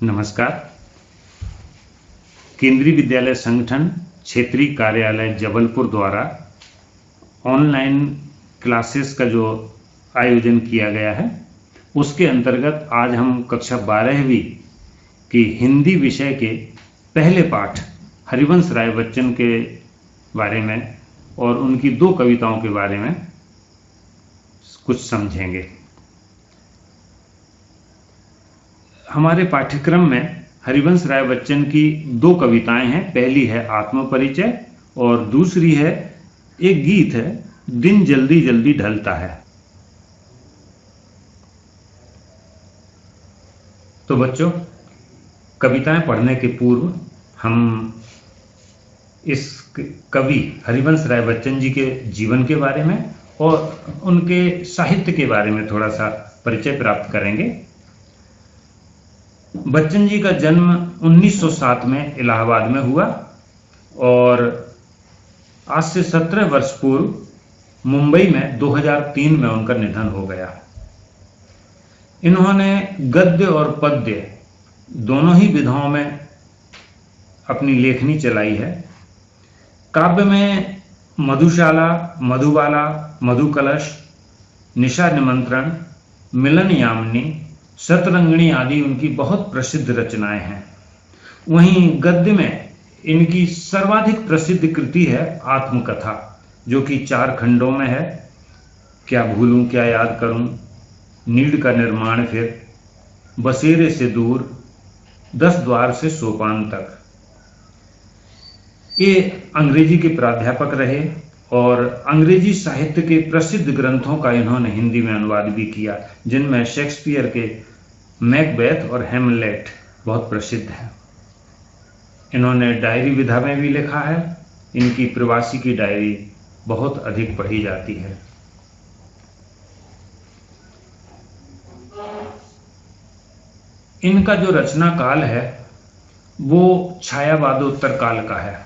नमस्कार। केंद्रीय विद्यालय संगठन क्षेत्रीय कार्यालय जबलपुर द्वारा ऑनलाइन क्लासेस का जो आयोजन किया गया है उसके अंतर्गत आज हम कक्षा 12वीं की हिंदी विषय के पहले पाठ हरिवंश राय बच्चन के बारे में और उनकी 2 कविताओं के बारे में कुछ समझेंगे। हमारे पाठ्यक्रम में हरिवंश राय बच्चन की 2 कविताएं हैं। पहली है आत्मपरिचय और दूसरी है एक गीत है, दिन जल्दी जल्दी ढलता है। तो बच्चों, कविताएं पढ़ने के पूर्व हम इस कवि हरिवंश राय बच्चन जी के जीवन के बारे में और उनके साहित्य के बारे में थोड़ा सा परिचय प्राप्त करेंगे। बच्चन जी का जन्म 1907 में इलाहाबाद में हुआ और आज से 17 वर्ष पूर्व मुंबई में 2003 में उनका निधन हो गया। इन्होंने गद्य और पद्य दोनों ही विधाओं में अपनी लेखनी चलाई है। काव्य में मधुशाला, मधुबाला, मधुकलश, निशा निमंत्रण, मिलन यामिनी, शतरंगिणी आदि उनकी बहुत प्रसिद्ध रचनाएं हैं। वहीं गद्य में इनकी सर्वाधिक प्रसिद्ध कृति है आत्मकथा, जो कि 4 खंडों में है। क्या भूलूं क्या याद करूं, नीड़ का निर्माण फिर, बसेरे से दूर, 10 द्वार से सोपान तक। ये अंग्रेजी के प्राध्यापक रहे और अंग्रेजी साहित्य के प्रसिद्ध ग्रंथों का इन्होंने हिंदी में अनुवाद भी किया, जिनमें शेक्सपियर के मैकबेथ और हैमलेट बहुत प्रसिद्ध हैं। इन्होंने डायरी विधा में भी लिखा है। इनकी प्रवासी की डायरी बहुत अधिक पढ़ी जाती है। इनका जो रचना काल है वो छायावादोत्तर काल का है।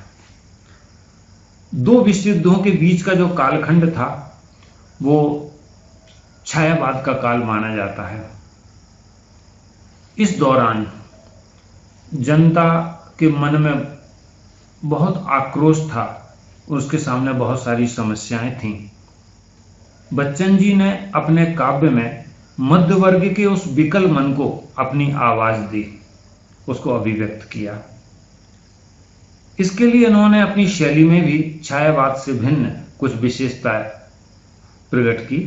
2 विश्व युद्धों के बीच का जो कालखंड था वो छायावाद का काल माना जाता है। इस दौरान जनता के मन में बहुत आक्रोश था, उसके सामने बहुत सारी समस्याएं थीं। बच्चन जी ने अपने काव्य में मध्य वर्ग के उस विकल मन को अपनी आवाज दी, उसको अभिव्यक्त किया। इसके लिए इन्होंने अपनी शैली में भी छायावाद से भिन्न कुछ विशेषताएं प्रकट की।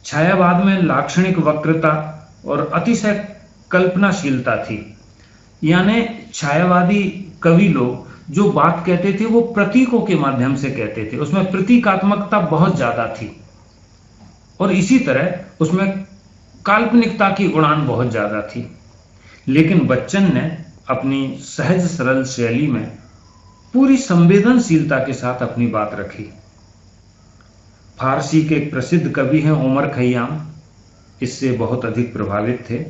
छायावाद में लाक्षणिक वक्रता और अतिशय कल्पनाशीलता थी। यानी छायावादी कवि लोग जो बात कहते थे वो प्रतीकों के माध्यम से कहते थे, उसमें प्रतीकात्मकता बहुत ज्यादा थी और इसी तरह उसमें काल्पनिकता की उड़ान बहुत ज्यादा थी। लेकिन बच्चन ने अपनी सहज सरल शैली में पूरी संवेदनशीलता के साथ अपनी बात रखी। फारसी के एक प्रसिद्ध कवि हैं उमर खयाम, इससे बहुत अधिक प्रभावित थे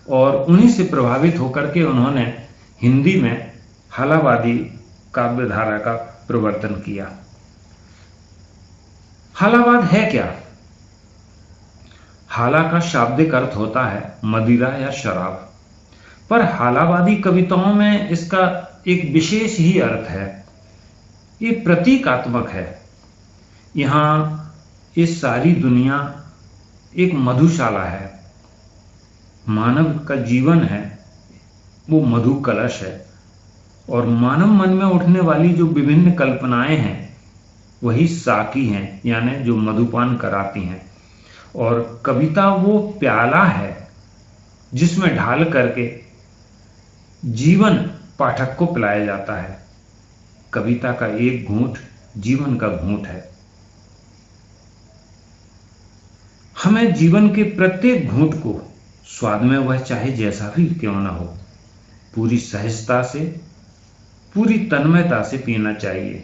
और उन्हीं से प्रभावित होकर के उन्होंने हिंदी में हालावादी काव्य धारा का प्रवर्तन किया। हालावाद है क्या? हाला का शाब्दिक अर्थ होता है मदिरा या शराब, पर हालावादी कविताओं में इसका एक विशेष ही अर्थ है। ये प्रतीकात्मक है। यहां ये सारी दुनिया एक मधुशाला है। मानव का जीवन है वो मधु कलश है और मानव मन में उठने वाली जो विभिन्न कल्पनाएं हैं वही साकी हैं, यानी जो मधुपान कराती हैं। और कविता वो प्याला है जिसमें ढाल करके जीवन पाठक को पिलाया जाता है। कविता का एक घूंट जीवन का घूंट है। हमें जीवन के प्रत्येक घूंट को स्वाद में वह चाहे जैसा भी क्यों ना हो, पूरी सहजता से, पूरी तन्मयता से पीना चाहिए।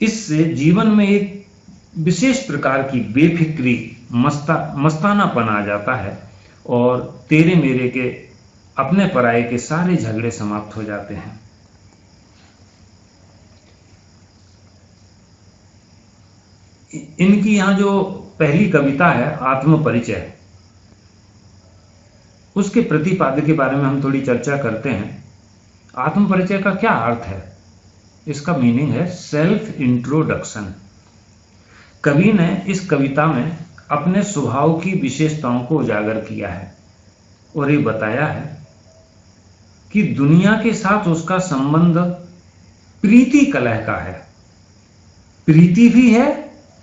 इससे जीवन में एक विशेष प्रकार की बेफिक्री, मस्तानापन आ जाता है और तेरे मेरे के, अपने पराये के सारे झगड़े समाप्त हो जाते हैं। इनकी यहां जो पहली कविता है आत्मपरिचय, उसके प्रतिपाद्य के बारे में हम थोड़ी चर्चा करते हैं। आत्म परिचय का क्या अर्थ है? इसका मीनिंग है सेल्फ इंट्रोडक्शन। कवि ने इस कविता में अपने स्वभाव की विशेषताओं को उजागर किया है और ये बताया है कि दुनिया के साथ उसका संबंध प्रीति कलह का है। प्रीति भी है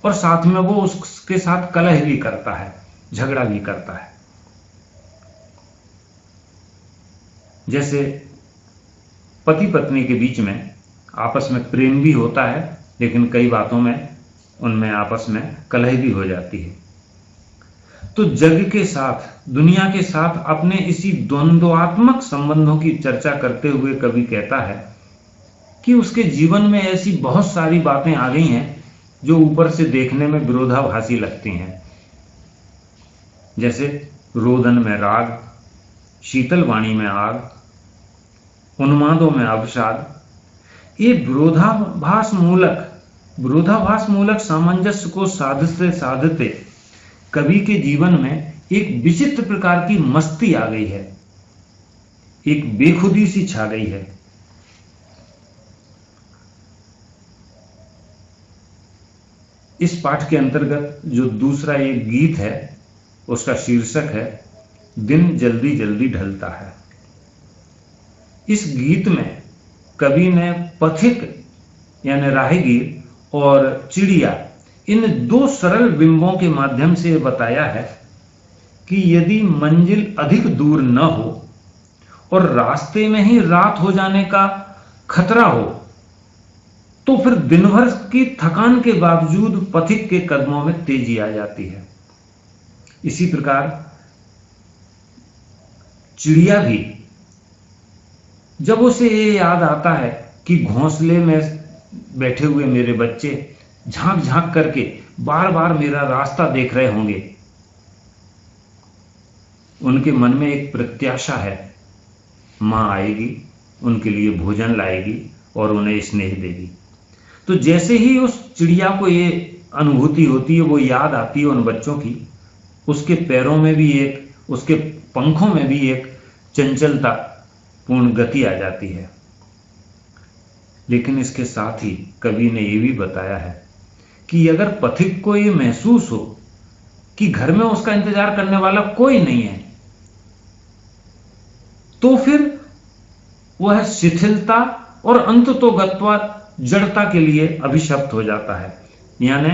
और साथ में वो उसके साथ कलह भी करता है, झगड़ा भी करता है। जैसे पति पत्नी के बीच में आपस में प्रेम भी होता है, लेकिन कई बातों में उनमें आपस में कलह भी हो जाती है। तो जग के साथ, दुनिया के साथ अपने इसी द्वंद्वात्मक संबंधों की चर्चा करते हुए कवि कहता है कि उसके जीवन में ऐसी बहुत सारी बातें आ गई हैं जो ऊपर से देखने में विरोधाभासी लगती हैं। जैसे रोदन में राग, शीतल वाणी में आग, उन्मादों में अवसाद। ये विरोधाभास मूलक सामंजस्य को साधते साधते कवि के जीवन में एक विचित्र प्रकार की मस्ती आ गई है, एक बेखुदी सी छा गई है। इस पाठ के अंतर्गत जो दूसरा एक गीत है उसका शीर्षक है दिन जल्दी जल्दी ढलता है। इस गीत में कवि ने पथिक यानी राहगीर और चिड़िया, इन दो सरल बिंबों के माध्यम से बताया है कि यदि मंजिल अधिक दूर न हो और रास्ते में ही रात हो जाने का खतरा हो तो फिर दिन भर की थकान के बावजूद पथिक के कदमों में तेजी आ जाती है। इसी प्रकार चिड़िया भी, जब उसे ये याद आता है कि घोंसले में बैठे हुए मेरे बच्चे झांक झांक करके बार बार मेरा रास्ता देख रहे होंगे, उनके मन में एक प्रत्याशा है, मां आएगी, उनके लिए भोजन लाएगी और उन्हें स्नेह देगी। तो जैसे ही उस चिड़िया को ये अनुभूति होती है, वो याद आती है उन बच्चों की, उसके पैरों में भी एक, उसके पंखों में भी एक चंचलता पूर्ण गति आ जाती है। लेकिन इसके साथ ही कवि ने यह भी बताया है कि अगर पथिक को यह महसूस हो कि घर में उसका इंतजार करने वाला कोई नहीं है, तो फिर वह शिथिलता और अंततोगत्वा जड़ता के लिए अभिशप्त हो जाता है। यानी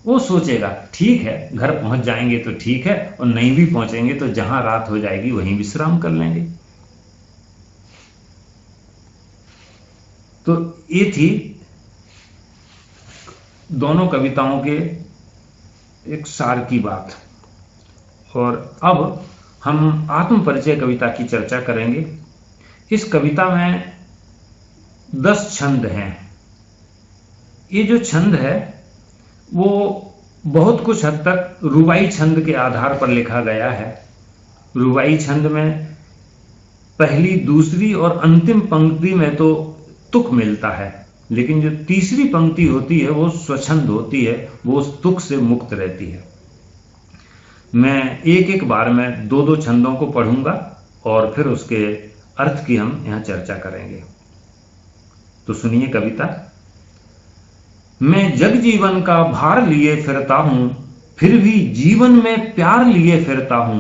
वो सोचेगा ठीक है, घर पहुंच जाएंगे तो ठीक है, और नहीं भी पहुंचेंगे तो जहां रात हो जाएगी वहीं विश्राम कर लेंगे। तो ये थी दोनों कविताओं के एक सार की बात। और अब हम आत्म परिचय कविता की चर्चा करेंगे। इस कविता में 10 छंद हैं। ये जो छंद है वो बहुत कुछ हद तक रुबाई छंद के आधार पर लिखा गया है। रुबाई छंद में पहली, दूसरी और अंतिम पंक्ति में तो तुक मिलता है, लेकिन जो तीसरी पंक्ति होती है वो स्वछंद होती है, वो उस तुक से मुक्त रहती है। मैं एक एक बार में 2-2 छंदों को पढ़ूंगा और फिर उसके अर्थ की हम यहां चर्चा करेंगे। तो सुनिए कविता। मैं जग जीवन का भार लिए फिरता हूं, फिर भी जीवन में प्यार लिए फिरता हूं।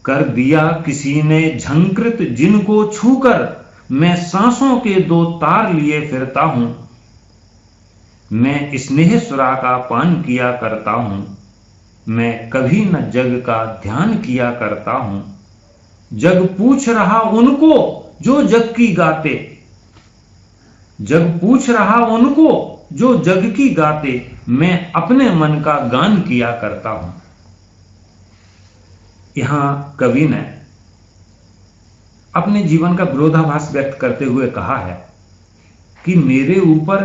कर दिया किसी ने झंकृत जिनको छूकर, मैं सांसों के 2 तार लिए फिरता हूं। मैं स्नेह सुरा का पान किया करता हूं, मैं कभी न जग का ध्यान किया करता हूं। जग पूछ रहा उनको जो जग की गाते, जग पूछ रहा उनको जो जग की गाते, मैं अपने मन का गान किया करता हूं। यहां कवि ने अपने जीवन का विरोधाभास व्यक्त करते हुए कहा है कि मेरे ऊपर,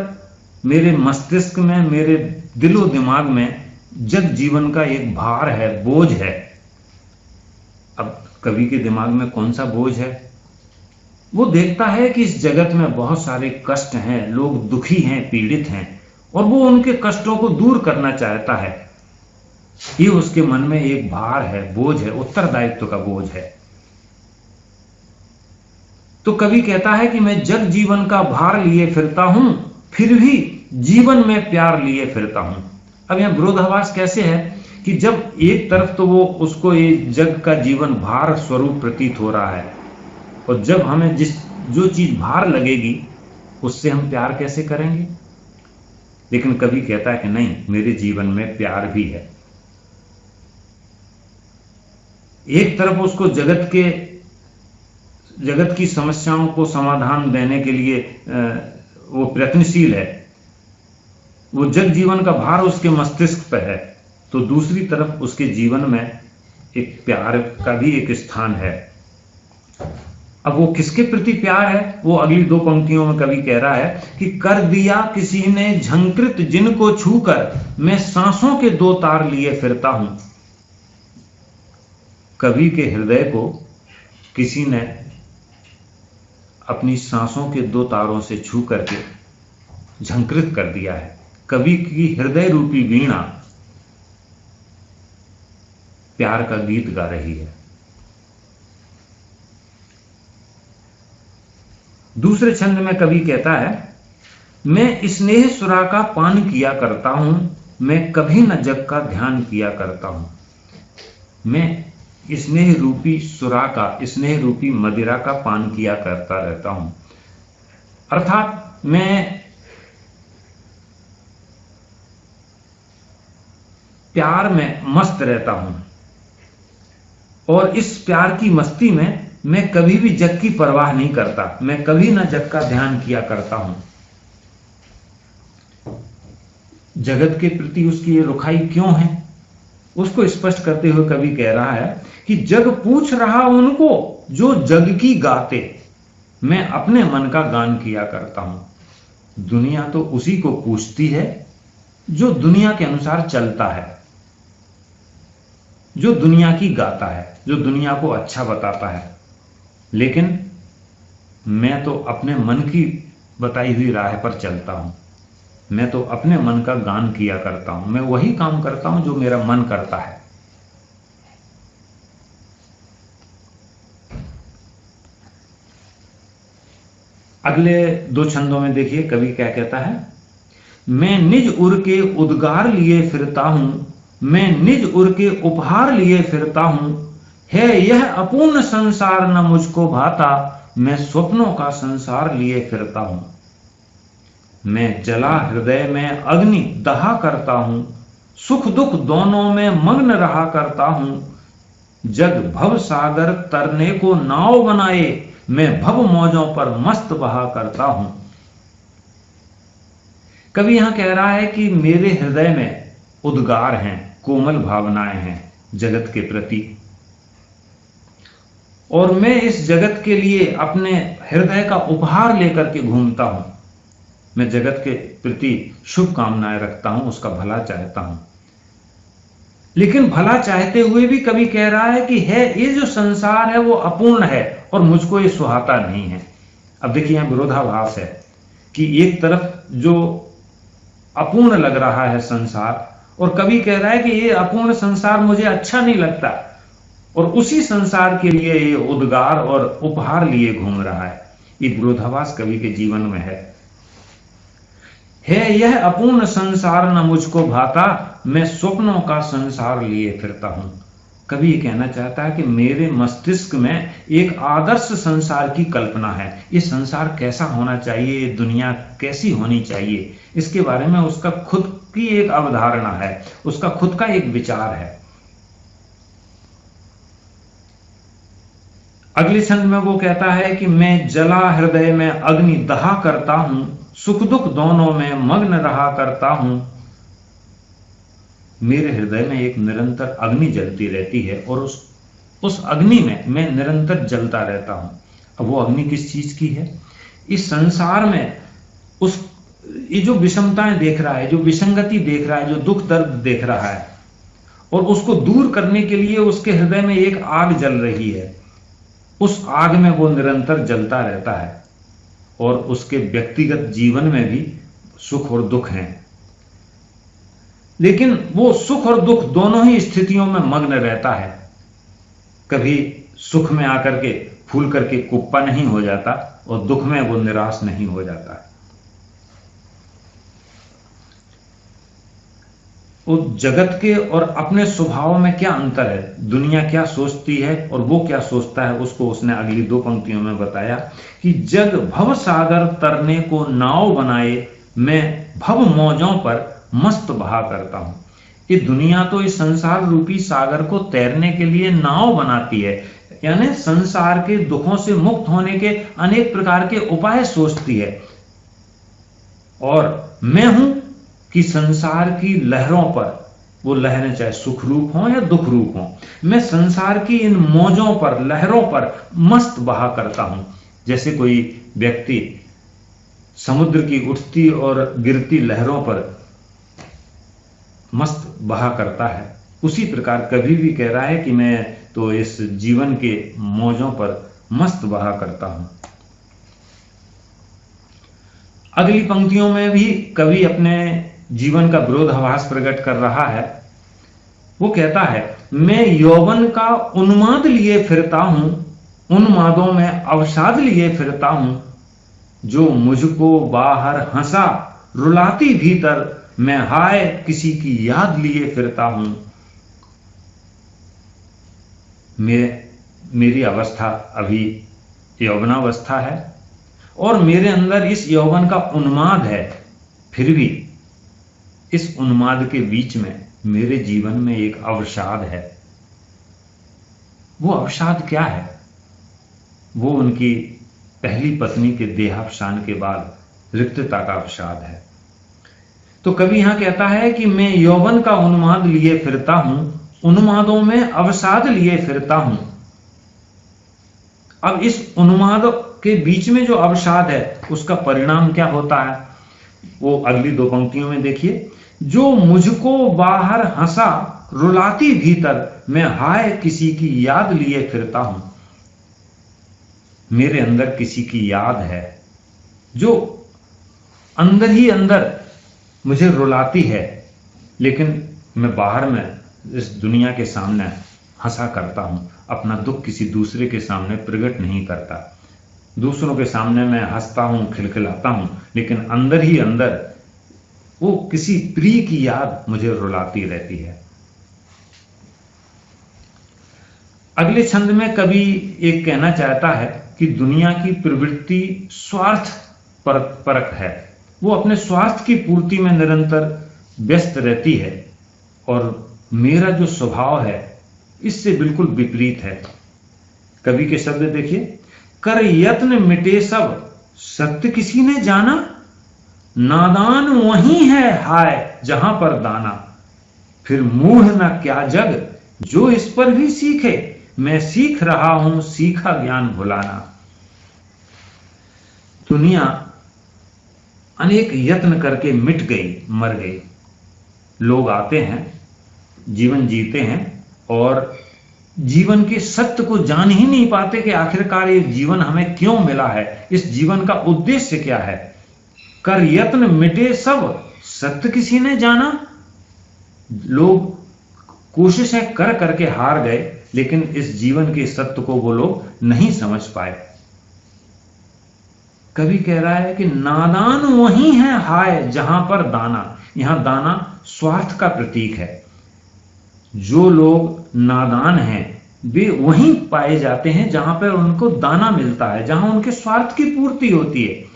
मेरे मस्तिष्क में, मेरे दिलो दिमाग में जग जीवन का एक भार है, बोझ है। अब कवि के दिमाग में कौन सा बोझ है? वो देखता है कि इस जगत में बहुत सारे कष्ट हैं, लोग दुखी हैं, पीड़ित हैं, और वो उनके कष्टों को दूर करना चाहता है। ये उसके मन में एक भार है, बोझ है, उत्तरदायित्व का बोझ है। तो कवि कहता है कि मैं जग जीवन का भार लिए फिरता हूं, फिर भी जीवन में प्यार लिए फिरता हूं। अब यहां विरोधाभास कैसे है कि जब एक तरफ तो वो उसको ये जग का जीवन भार स्वरूप प्रतीत हो रहा है, और जब हमें जो चीज भार लगेगी उससे हम प्यार कैसे करेंगे। लेकिन कवि कहता है कि नहीं, मेरे जीवन में प्यार भी है। एक तरफ उसको जगत की समस्याओं को समाधान देने के लिए वो प्रयत्नशील है, वो जग जीवन का भार उसके मस्तिष्क पर है, तो दूसरी तरफ उसके जीवन में एक प्यार का भी एक स्थान है। अब वो किसके प्रति प्यार है, वो अगली दो पंक्तियों में कवि कह रहा है कि कर दिया किसी ने झंकृत जिनको छूकर, मैं सांसों के दो तार लिए फिरता हूं। कवि के हृदय को किसी ने अपनी सांसों के दो तारों से छू करके झंकृत कर दिया है। कवि की हृदय रूपी वीणा प्यार का गीत गा रही है। दूसरे छंद में कवि कहता है, मैं स्नेह सुरा का पान किया करता हूं, मैं कभी न जग का ध्यान किया करता हूं। मैं स्नेह रूपी सुरा का, स्नेह रूपी मदिरा का पान किया करता रहता हूं, अर्थात मैं प्यार में मस्त रहता हूं, और इस प्यार की मस्ती में मैं कभी भी जग की परवाह नहीं करता, मैं कभी ना जग का ध्यान किया करता हूं। जगत के प्रति उसकी ये रुखाई क्यों है, उसको स्पष्ट करते हुए कवि कह रहा है कि जग पूछ रहा उनको जो जग की गाते, मैं अपने मन का गान किया करता हूं। दुनिया तो उसी को पूछती है जो दुनिया के अनुसार चलता है, जो दुनिया की गाता है, जो दुनिया को अच्छा बताता है। लेकिन मैं तो अपने मन की बताई हुई राह पर चलता हूं, मैं तो अपने मन का गान किया करता हूं, मैं वही काम करता हूं जो मेरा मन करता है। अगले दो छंदों में देखिए कवि क्या कहता है, मैं निज उर के उद्गार लिए फिरता हूं, मैं निज उर के उपहार लिए फिरता हूं, है यह अपूर्ण संसार न मुझको भाता, मैं स्वप्नों का संसार लिए फिरता हूं। मैं जला हृदय में अग्नि दहा करता हूं, सुख दुख दोनों में मग्न रहा करता हूं, जग भव सागर तरने को नाव बनाए, मैं भव मौजों पर मस्त बहा करता हूं। कवि यहां कह रहा है कि मेरे हृदय में उद्गार हैं, कोमल भावनाएं हैं जगत के प्रति, और मैं इस जगत के लिए अपने हृदय का उपहार लेकर के घूमता हूं। मैं जगत के प्रति शुभकामनाएं रखता हूं, उसका भला चाहता हूं। लेकिन भला चाहते हुए भी कवि कह रहा है कि ये जो संसार है वो अपूर्ण है और मुझको ये सुहाता नहीं है। अब देखिए यहां विरोधाभास है कि एक तरफ जो अपूर्ण लग रहा है संसार, और कवि कह रहा है कि ये अपूर्ण संसार मुझे अच्छा नहीं लगता, और उसी संसार के लिए ये उद्गार और उपहार लिए घूम रहा है। ये विरोधाभास कवि के जीवन में है यह अपूर्ण संसार न मुझको भाता, मैं स्वप्नों का संसार लिए फिरता हूं। कवि कहना चाहता है कि मेरे मस्तिष्क में एक आदर्श संसार की कल्पना है। ये संसार कैसा होना चाहिए, ये दुनिया कैसी होनी चाहिए, इसके बारे में उसका खुद की एक अवधारणा है, उसका खुद का एक विचार है। अगले छंद में वो कहता है कि मैं जला हृदय में अग्नि दहा करता हूं, सुख दुख दोनों में मग्न रहा करता हूं। मेरे हृदय में एक निरंतर अग्नि जलती रहती है, और उस अग्नि में मैं निरंतर जलता रहता हूं। अब वो अग्नि किस चीज की है, इस संसार में ये जो विषमताएं देख रहा है, जो विसंगति देख रहा है, जो दुख दर्द देख रहा है, और उसको दूर करने के लिए उसके हृदय में एक आग जल रही है। उस आग में वो निरंतर जलता रहता है, और उसके व्यक्तिगत जीवन में भी सुख और दुख हैं। लेकिन वो सुख और दुख दोनों ही स्थितियों में मग्न रहता है। कभी सुख में आकर के फूल करके कुप्पा नहीं हो जाता और दुख में वो निराश नहीं हो जाता है। उस जगत के और अपने स्वभाव में क्या अंतर है, दुनिया क्या सोचती है और वो क्या सोचता है, उसको उसने अगली 2 पंक्तियों में बताया कि जग भव सागर तरने को नाव बनाए, मैं भव मौजों पर मस्त बहा करता हूं। ये दुनिया तो इस संसार रूपी सागर को तैरने के लिए नाव बनाती है, यानी संसार के दुखों से मुक्त होने के अनेक प्रकार के उपाय सोचती है। और मैं हूं कि संसार की लहरों पर, वो लहरें चाहे सुख रूप हों या दुख रूप हों, मैं संसार की इन मौजों पर, लहरों पर मस्त बहा करता हूं। जैसे कोई व्यक्ति समुद्र की उठती और गिरती लहरों पर मस्त बहा करता है, उसी प्रकार कभी भी कह रहा है कि मैं तो इस जीवन के मौजों पर मस्त बहा करता हूं। अगली पंक्तियों में भी कवि अपने जीवन का विरोधाभास प्रकट कर रहा है। वो कहता है, मैं यौवन का उन्माद लिए फिरता हूं, उन्मादों में अवसाद लिए फिरता हूं, जो मुझको बाहर हंसा रुलाती भीतर, मैं हाय किसी की याद लिए फिरता हूं। मेरी अवस्था अभी यौवनावस्था है और मेरे अंदर इस यौवन का उन्माद है, फिर भी इस उन्माद के बीच में मेरे जीवन में एक अवसाद है। वो अवसाद क्या है? वो उनकी पहली पत्नी के देहावसान के बाद रिक्तता का अवसाद है। तो कवि यहां कहता है कि मैं यौवन का उन्माद लिए फिरता हूं, उन्मादों में अवसाद लिए फिरता हूं। अब इस उन्माद के बीच में जो अवसाद है उसका परिणाम क्या होता है, वो अगली 2 पंक्तियों में देखिए। जो मुझको बाहर हंसा रुलाती भीतर, मैं हाय किसी की याद लिए फिरता हूं। मेरे अंदर किसी की याद है जो अंदर ही अंदर मुझे रुलाती है, लेकिन मैं बाहर में इस दुनिया के सामने हंसा करता हूं। अपना दुख किसी दूसरे के सामने प्रकट नहीं करता। दूसरों के सामने मैं हंसता हूं, खिलखिलाता हूं, लेकिन अंदर ही अंदर वो किसी प्रिय की याद मुझे रुलाती रहती है। अगले छंद में कवि एक कहना चाहता है कि दुनिया की प्रवृत्ति स्वार्थ परक है। वो अपने स्वार्थ की पूर्ति में निरंतर व्यस्त रहती है और मेरा जो स्वभाव है इससे बिल्कुल विपरीत है। कवि के शब्द देखिए, कर यत्न मिटे सब सत्य किसी ने जाना, नादान वही है हाय जहां पर दाना, फिर मूढ़ न क्या जग जो इस पर भी सीखे, मैं सीख रहा हूं सीखा ज्ञान भुलाना। दुनिया अनेक यत्न करके मिट गई, मर गई। लोग आते हैं, जीवन जीते हैं और जीवन के सत्य को जान ही नहीं पाते कि आखिरकार ये जीवन हमें क्यों मिला है, इस जीवन का उद्देश्य क्या है। कर यत्न मिटे सब सत्य किसी ने जाना। लोग कोशिशें कर करके हार गए, लेकिन इस जीवन के सत्य को वो लोग नहीं समझ पाए। कवि कह रहा है कि नादान वही है हाय जहां पर दाना। यहां दाना स्वार्थ का प्रतीक है। जो लोग नादान हैं वे वहीं पाए जाते हैं जहां पर उनको दाना मिलता है, जहां उनके स्वार्थ की पूर्ति होती है।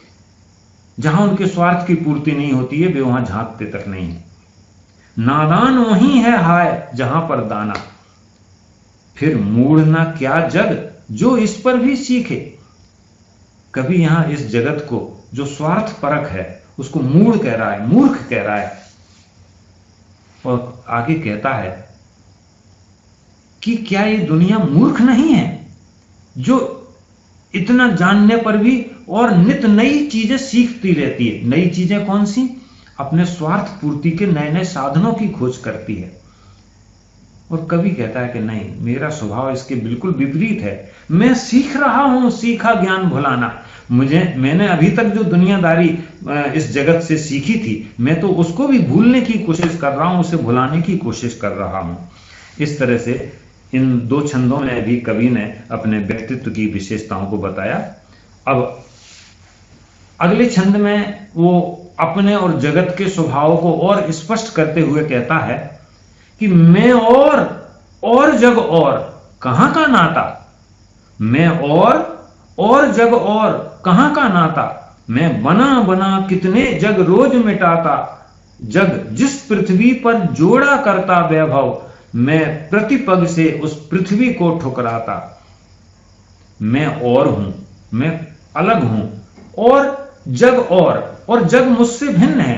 जहां उनके स्वार्थ की पूर्ति नहीं होती है वे वहां झांकते तक नहीं है। नादान वही है हाय जहां पर दाना, फिर मूढ़ ना क्या जग जो इस पर भी सीखे। कभी यहां इस जगत को जो स्वार्थ परक है उसको मूढ़ कह रहा है, मूर्ख कह रहा है। और आगे कहता है कि क्या ये दुनिया मूर्ख नहीं है जो इतना जानने पर भी और नित नई चीजें सीखती रहती है। नई चीजें कौन सी? अपने स्वार्थ पूर्ति के नए नए साधनों की खोज करती है। और कवि कहता है कि नहीं, मेरा स्वभाव इसके बिल्कुल विपरीत है। मैं सीख रहा हूं सीखा ज्ञान भुलाना। मैंने अभी तक जो दुनियादारी इस जगत से सीखी थी, मैं तो उसको भी भूलने की कोशिश कर रहा हूं, उसे भुलाने की कोशिश कर रहा हूं। इस तरह से इन दो छंदों में भी कवि ने अपने व्यक्तित्व की विशेषताओं को बताया। अब अगले छंद में वो अपने और जगत के स्वभाव को और स्पष्ट करते हुए कहता है कि मैं और जग और कहां का नाता, मैं और जग और कहां का नाता, मैं बना बना कितने जग रोज मिटाता, जग जिस पृथ्वी पर जोड़ा करता वैभव, मैं प्रतिपग से उस पृथ्वी को ठुकराता। मैं और हूं, मैं अलग हूं, और जग और जग मुझसे भिन्न है।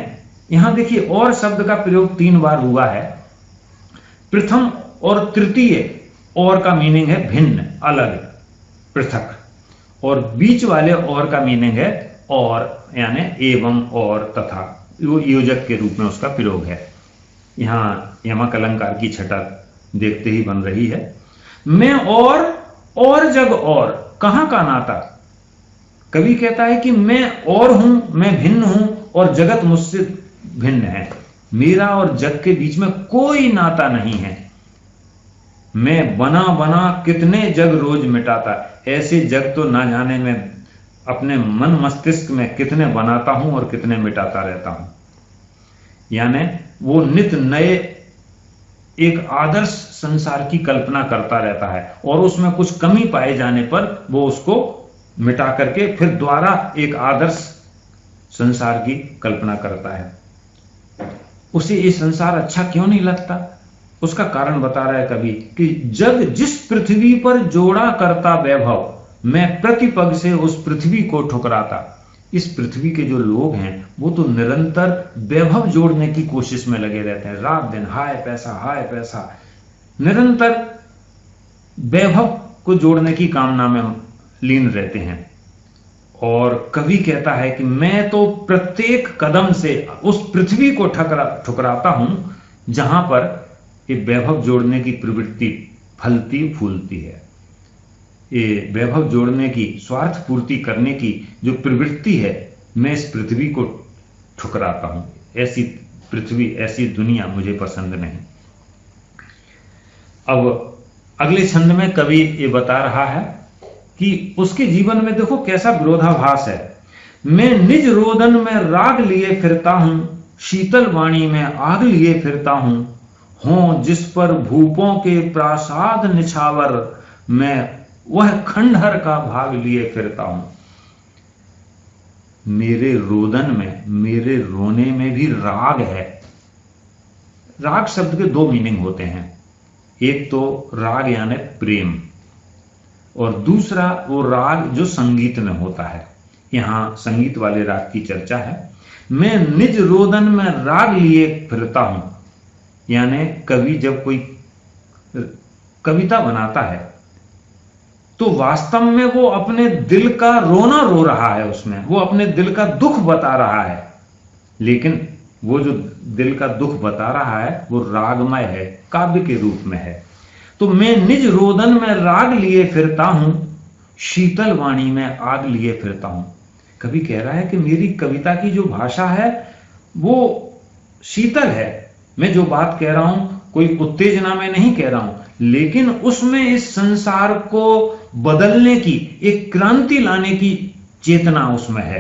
यहां देखिए और शब्द का प्रयोग 3 बार हुआ है। प्रथम और तृतीय और का मीनिंग है भिन्न, अलग, पृथक, और बीच वाले और का मीनिंग है और, यानी एवं और तथा, वो योजक के रूप में उसका प्रयोग है। यहां यमक अलंकार की छटा देखते ही बन रही है। मैं और जग और कहां का नाता। कवि कहता है कि मैं और हूं, मैं भिन्न हूं, और जगत मुझसे भिन्न है। मेरा और जग के बीच में कोई नाता नहीं है। मैं बना बना कितने जग रोज मिटाता। ऐसे जग तो ना जाने मैं अपने मन मस्तिष्क में कितने बनाता हूं और कितने मिटाता रहता हूं। यानी वो नित नए एक आदर्श संसार की कल्पना करता रहता है, और उसमें कुछ कमी पाए जाने पर वो उसको मिटा करके फिर द्वारा एक आदर्श संसार की कल्पना करता है। उसे ये संसार अच्छा क्यों नहीं लगता, उसका कारण बता रहा है कवि कि जग जिस पृथ्वी पर जोड़ा करता वैभव, मैं प्रतिपग से उस पृथ्वी को ठुकराता। इस पृथ्वी के जो लोग हैं वो तो निरंतर वैभव जोड़ने की कोशिश में लगे रहते हैं। रात दिन हाय पैसा, निरंतर वैभव को जोड़ने की कामना में लीन रहते हैं। और कवि कहता है कि मैं तो प्रत्येक कदम से उस पृथ्वी को ठुकराता हूं जहां पर ये वैभव जोड़ने की प्रवृत्ति फलती फूलती है। ये वैभव जोड़ने की, स्वार्थ पूर्ति करने की जो प्रवृत्ति है, मैं इस पृथ्वी को ठुकराता हूं। ऐसी पृथ्वी, ऐसी दुनिया मुझे पसंद नहीं। अब अगले छंद में कवि ये बता रहा है कि उसके जीवन में देखो कैसा विरोधाभास है। मैं निज रोदन में राग लिए फिरता हूं, शीतल वाणी में आग लिए फिरता हूं, हों जिस पर भूपों के प्रासाद निछावर, मैं वह खंडहर का भाग लिए फिरता हूं। मेरे रोदन में, मेरे रोने में भी राग है। राग शब्द के 2 मीनिंग होते हैं। एक तो राग यानी प्रेम, और दूसरा वो राग जो संगीत में होता है। यहां संगीत वाले राग की चर्चा है। मैं निज रोदन में राग लिए फिरता हूं, यानी कवि जब कोई कविता बनाता है तो वास्तव में वो अपने दिल का रोना रो रहा है, उसमें वो अपने दिल का दुख बता रहा है, लेकिन वो जो दिल का दुख बता रहा है वो रागमय है, काव्य के रूप में है। तो मैं निज रोदन में राग लिए फिरता हूं, शीतल वाणी में आग लिए फिरता हूं। कवि कह रहा है कि मेरी कविता की जो भाषा है वो शीतल है। मैं जो बात कह रहा हूं कोई उत्तेजना में नहीं कह रहा हूं, लेकिन उसमें इस संसार को बदलने की, एक क्रांति लाने की चेतना उसमें है।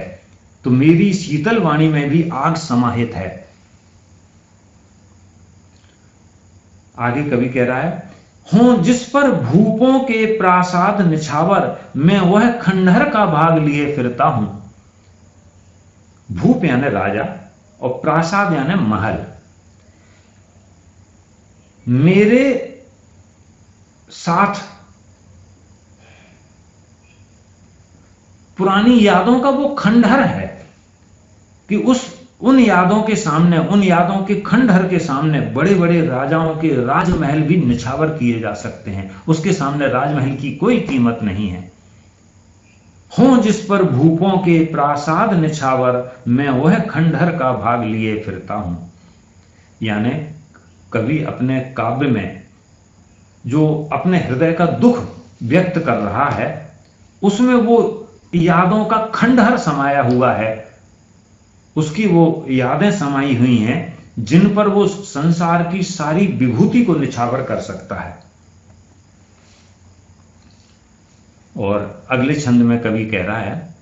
तो मेरी शीतल वाणी में भी आग समाहित है। आगे कवि कह रहा है, हों जिस पर भूपों के प्रासाद निछावर, मैं वह खंडहर का भाग लिए फिरता हूं। भूप यानी राजा और प्रासाद यानी महल। मेरे साथ पुरानी यादों का वो खंडहर है कि उन यादों के सामने, उन यादों के खंडहर के सामने बड़े बड़े राजाओं के राजमहल भी निछावर किए जा सकते हैं। उसके सामने राजमहल की कोई कीमत नहीं है। हों जिस पर भूपों के प्रासाद निछावर, मैं वह खंडहर का भाग लिए फिरता हूं। यानी कवि अपने काव्य में जो अपने हृदय का दुख व्यक्त कर रहा है, उसमें वो यादों का खंडहर समाया हुआ है, उसकी वो यादें समाई हुई हैं जिन पर वो संसार की सारी विभूति को निछावर कर सकता है। और अगले छंद में कवि कह रहा है,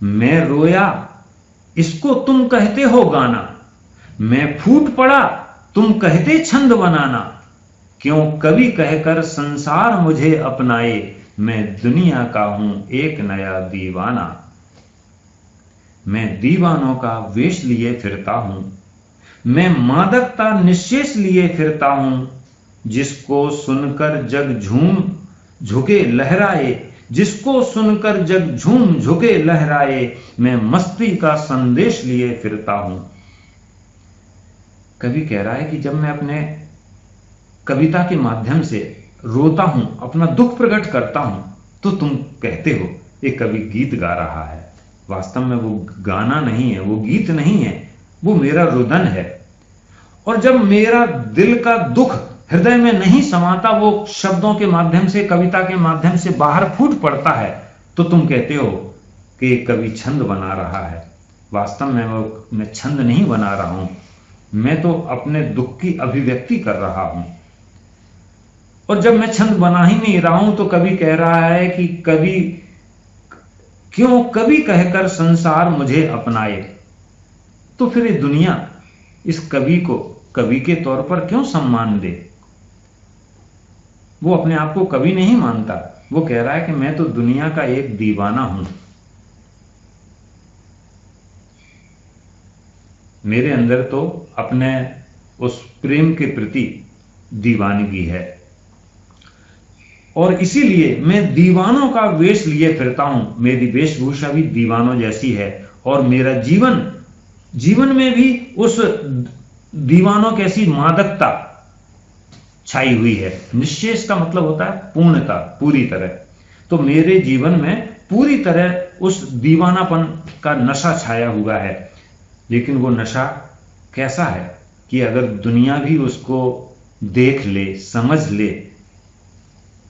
मैं रोया इसको तुम कहते हो गाना, मैं फूट पड़ा तुम कहते छंद बनाना, क्यों कवि कहकर संसार मुझे अपनाए, मैं दुनिया का हूं एक नया दीवाना। मैं दीवानों का वेश लिए फिरता हूं, मैं मादकता निशेष लिए फिरता हूं, जिसको सुनकर जग झूम झुके लहराए, जिसको सुनकर जग झूम झुके लहराए, मैं मस्ती का संदेश लिए फिरता हूं। कवि कह रहा है कि जब मैं अपने कविता के माध्यम से रोता हूं, अपना दुख प्रकट करता हूं, तो तुम कहते हो ये कवि गीत गा रहा है। वास्तव में वो गाना नहीं है, वो गीत नहीं है, वो मेरा रुदन है। और जब मेरा दिल का दुख हृदय में नहीं समाता, वो शब्दों के माध्यम से, कविता के माध्यम से बाहर फूट पड़ता है, तो तुम कहते हो कि कवि छंद बना रहा है। वास्तव में मैं छंद नहीं बना रहा हूं, मैं तो अपने दुख की अभिव्यक्ति कर रहा हूं। और जब मैं छंद बना ही नहीं रहा हूं, तो कवि कह रहा है कि कवि क्यों कवि कहकर संसार मुझे अपनाए। तो फिर ये दुनिया इस कवि को कवि के तौर पर क्यों सम्मान दे। वो अपने आप को कवि नहीं मानता, वो कह रहा है कि मैं तो दुनिया का एक दीवाना हूं, मेरे अंदर तो अपने उस प्रेम के प्रति दीवानगी है, और इसीलिए मैं दीवानों का वेश लिए फिरता हूं। मेरी वेशभूषा भी दीवानों जैसी है, और मेरा जीवन में भी उस दीवानों कैसी मादकता छाई हुई है। निश्चेष का मतलब होता है पूर्णता, पूरी तरह। तो मेरे जीवन में पूरी तरह उस दीवानापन का नशा छाया हुआ है। लेकिन वो नशा कैसा है कि अगर दुनिया भी उसको देख ले, समझ ले,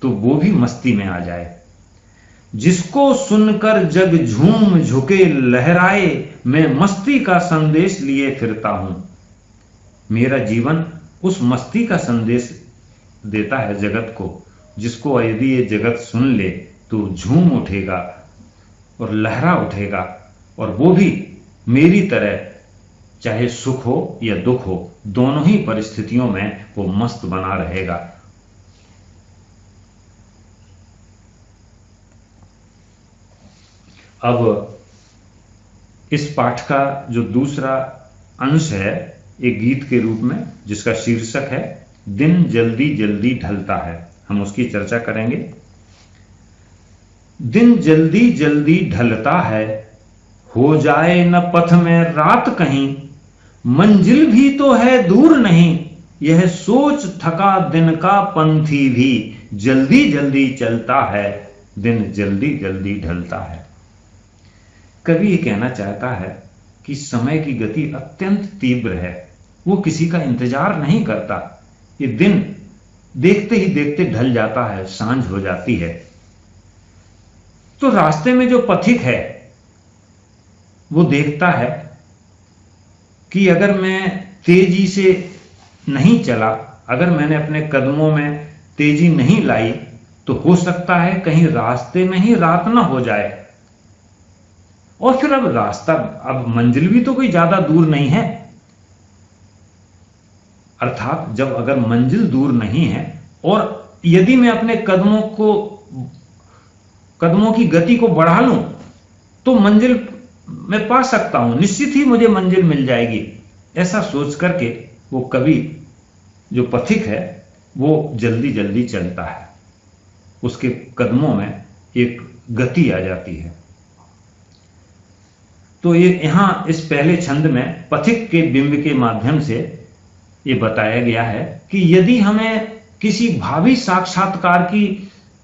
तो वो भी मस्ती में आ जाए। जिसको सुनकर जग झूम झुके लहराए, मैं मस्ती का संदेश लिए फिरता हूं। मेरा जीवन उस मस्ती का संदेश देता है जगत को, जिसको यदि ये जगत सुन ले तो झूम उठेगा और लहरा उठेगा, और वो भी मेरी तरह, चाहे सुख हो या दुख हो, दोनों ही परिस्थितियों में वो मस्त बना रहेगा। अब इस पाठ का जो दूसरा अंश है, एक गीत के रूप में, जिसका शीर्षक है दिन जल्दी जल्दी ढलता है, हम उसकी चर्चा करेंगे। दिन जल्दी जल्दी ढलता है, हो जाए न पथ में रात कहीं, मंजिल भी तो है दूर नहीं, यह सोच थका दिन का पंथी भी, जल्दी जल्दी चलता है, दिन जल्दी जल्दी ढलता है। कवि ये कहना चाहता है कि समय की गति अत्यंत तीव्र है, वो किसी का इंतजार नहीं करता। ये दिन देखते ही देखते ढल जाता है, सांझ हो जाती है। तो रास्ते में जो पथिक है वो देखता है कि अगर मैं तेजी से नहीं चला, अगर मैंने अपने कदमों में तेजी नहीं लाई, तो हो सकता है कहीं रास्ते में ही रात ना हो जाए। और फिर अब मंजिल भी तो कोई ज्यादा दूर नहीं है। अर्थात जब अगर मंजिल दूर नहीं है, और यदि मैं अपने कदमों की गति को बढ़ा लूं, तो मंजिल मैं पा सकता हूं, निश्चित ही मुझे मंजिल मिल जाएगी। ऐसा सोच करके वो कवि, जो पथिक है, वो जल्दी जल्दी चलता है, उसके कदमों में एक गति आ जाती है। तो ये यहां इस पहले छंद में पथिक के बिंब के माध्यम से ये बताया गया है कि यदि हमें किसी भावी साक्षात्कार की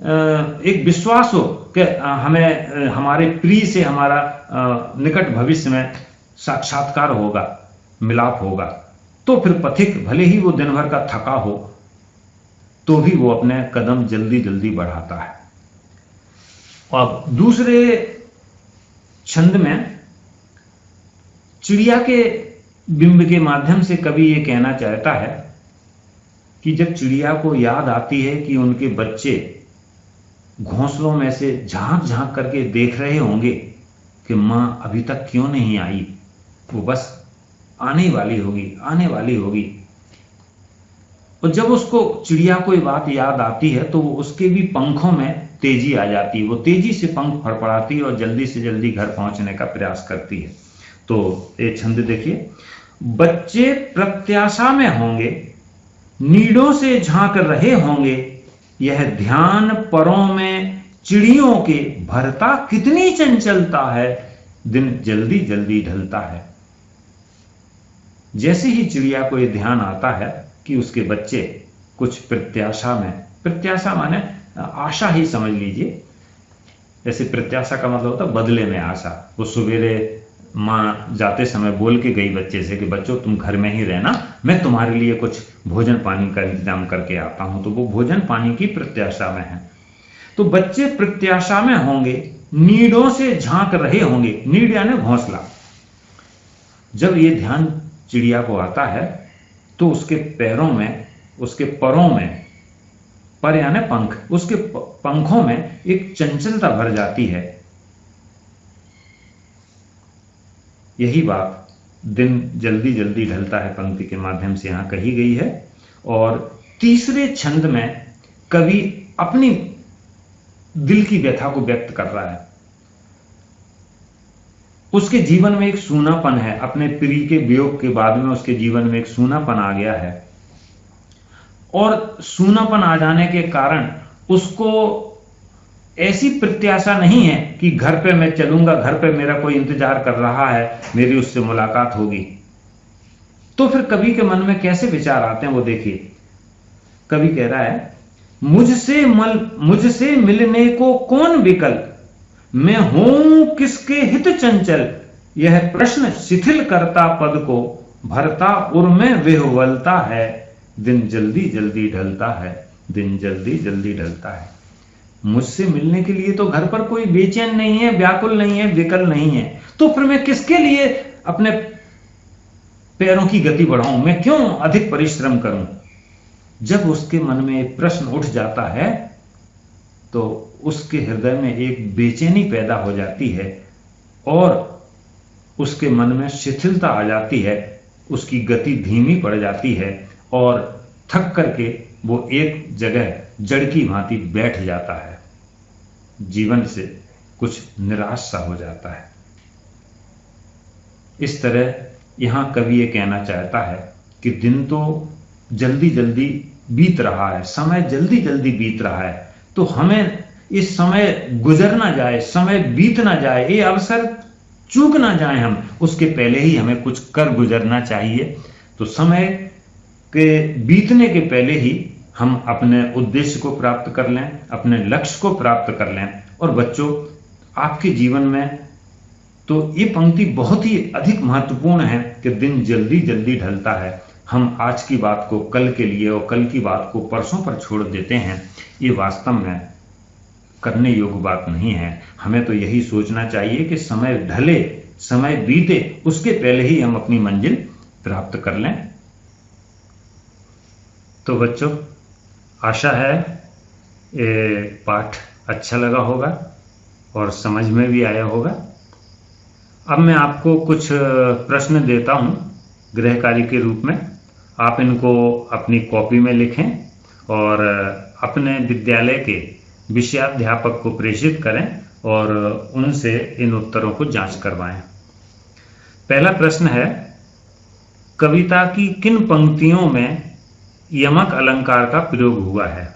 एक विश्वास हो कि हमें हमारे प्रिय से हमारा निकट भविष्य में साक्षात्कार होगा, मिलाप होगा, तो फिर पथिक भले ही वो दिन भर का थका हो, तो भी वो अपने कदम जल्दी जल्दी बढ़ाता है। अब दूसरे छंद में चिड़िया के बिंब के माध्यम से कवि ये कहना चाहता है कि जब चिड़िया को याद आती है कि उनके बच्चे घोंसलों में से झांक झांक करके देख रहे होंगे कि मां अभी तक क्यों नहीं आई, वो बस आने वाली होगी, आने वाली होगी। और जब उसको चिड़िया को ये बात याद आती है तो उसके भी पंखों में तेजी आ जाती है, वो तेजी से पंख फड़फड़ाती है और जल्दी से जल्दी घर पहुंचने का प्रयास करती है। तो ये छंद देखिए, बच्चे प्रत्याशा में होंगे, नीड़ों से झांक रहे होंगे, यह ध्यान परों में चिड़ियों के भरता कितनी चंचलता है, दिन जल्दी जल्दी ढलता है। जैसे ही चिड़िया को यह ध्यान आता है कि उसके बच्चे कुछ प्रत्याशा में, प्रत्याशा माने आशा ही समझ लीजिए, जैसे प्रत्याशा का मतलब होता है बदले में आशा। वो सवेरे माँ जाते समय बोल के गई बच्चे से कि बच्चों तुम घर में ही रहना, मैं तुम्हारे लिए कुछ भोजन पानी का इंतजाम करके आता हूं। तो वो भोजन पानी की प्रत्याशा में है। तो बच्चे प्रत्याशा में होंगे, नीड़ों से झांक रहे होंगे, नीड़ यानी घोंसला। जब ये ध्यान चिड़िया को आता है तो उसके पैरों में, उसके परों में, पर यानी पंख, उसके पंखों में एक चंचलता भर जाती है। यही बात दिन जल्दी जल्दी ढलता है पंक्ति के माध्यम से यहां कही गई है। और तीसरे छंद में कवि अपनी दिल की व्यथा को व्यक्त कर रहा है। उसके जीवन में एक सूनापन है, अपने प्रिय के वियोग के बाद में उसके जीवन में एक सूनापन आ गया है। और सूनापन आ जाने के कारण उसको ऐसी प्रत्याशा नहीं है कि घर पे मैं चलूंगा, घर पे मेरा कोई इंतजार कर रहा है, मेरी उससे मुलाकात होगी। तो फिर कवि के मन में कैसे विचार आते हैं वो देखिए। कवि कह रहा है, मुझसे मिलने को कौन विकल, मैं हूं किसके हित चंचल, यह प्रश्न शिथिल करता पद को, भरता उर में विह्वलता है, दिन जल्दी जल्दी ढलता है, दिन जल्दी जल्दी ढलता है। मुझसे मिलने के लिए तो घर पर कोई बेचैन नहीं है, व्याकुल नहीं है, विकल नहीं है, तो फिर मैं किसके लिए अपने पैरों की गति बढ़ाऊं, मैं क्यों अधिक परिश्रम करूं। जब उसके मन में एक प्रश्न उठ जाता है तो उसके हृदय में एक बेचैनी पैदा हो जाती है और उसके मन में शिथिलता आ जाती है, उसकी गति धीमी पड़ जाती है और थक करके वो एक जगह जड़ की भांति बैठ जाता है, जीवन से कुछ निराश सा हो जाता है। इस तरह यहां कवि ये कहना चाहता है कि दिन तो जल्दी जल्दी बीत रहा है, समय जल्दी जल्दी बीत रहा है, तो हमें इस समय गुजर ना जाए, समय बीत ना जाए, ये अवसर चूक ना जाए, हम उसके पहले ही हमें कुछ कर गुजरना चाहिए। तो समय के बीतने के पहले ही हम अपने उद्देश्य को प्राप्त कर लें, अपने लक्ष्य को प्राप्त कर लें। और बच्चों, आपके जीवन में तो ये पंक्ति बहुत ही अधिक महत्वपूर्ण है कि दिन जल्दी जल्दी ढलता है। हम आज की बात को कल के लिए और कल की बात को परसों पर छोड़ देते हैं, ये वास्तव में करने योग्य बात नहीं है। हमें तो यही सोचना चाहिए कि समय ढले, समय बीते, उसके पहले ही हम अपनी मंजिल प्राप्त कर लें। तो बच्चों, आशा है ये पाठ अच्छा लगा होगा और समझ में भी आया होगा। अब मैं आपको कुछ प्रश्न देता हूं गृह कार्य के रूप में। आप इनको अपनी कॉपी में लिखें और अपने विद्यालय के विषयाध्यापक को प्रेषित करें और उनसे इन उत्तरों को जांच करवाएं। पहला प्रश्न है, कविता की किन पंक्तियों में यमक अलंकार का प्रयोग हुआ है?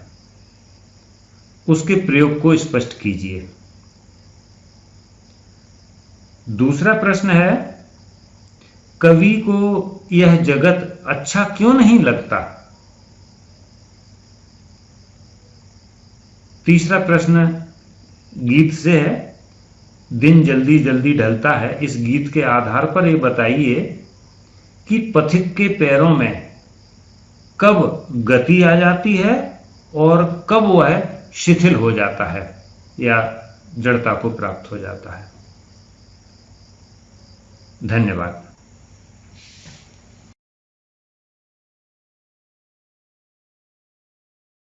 उसके प्रयोग को स्पष्ट कीजिए। दूसरा प्रश्न है, कवि को यह जगत अच्छा क्यों नहीं लगता? तीसरा प्रश्न गीत से है, दिन जल्दी जल्दी ढलता है। इस गीत के आधार पर यह बताइए कि पथिक के पैरों में कब गति आ जाती है और कब वह शिथिल हो जाता है या जड़ता को प्राप्त हो जाता है। धन्यवाद।